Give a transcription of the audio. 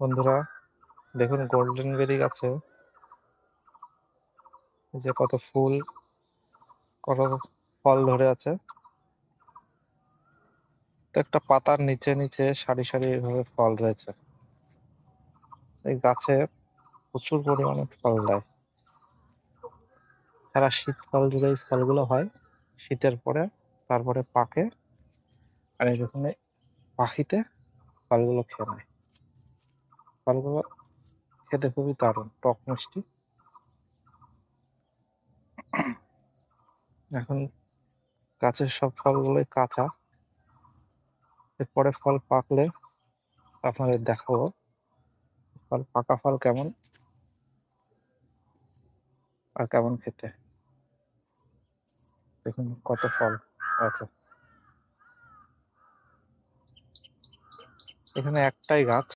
বন্ধুরা, দেখুন golden berry গাছে এই যে কত ফুল, কত ফল ধরে আছে। একটা পাতার নিচে নিচে সারি সারি ভাবে ফল রয়েছে। এই গাছে প্রচুর পরিমাণে ফল দেয়। সারা শীতকাল জুড়ে এই ফলগুলো হয়। শীতের পরে তারপরে পাকে, আর এখানে পাখিতে ফলগুলো খেয়ে নেয়। ফলগুলো খেতে খুবই দারুণ, টক মিষ্টি। এখন গাছের সব ফলগুলোই কাঁচা। এরপরে ফল পাকলে আপনাদের দেখাবো ফল, পাকা ফল কেমন আর কেমন খেতে। দেখুন কত ফল আছে। এখানে একটাই গাছ,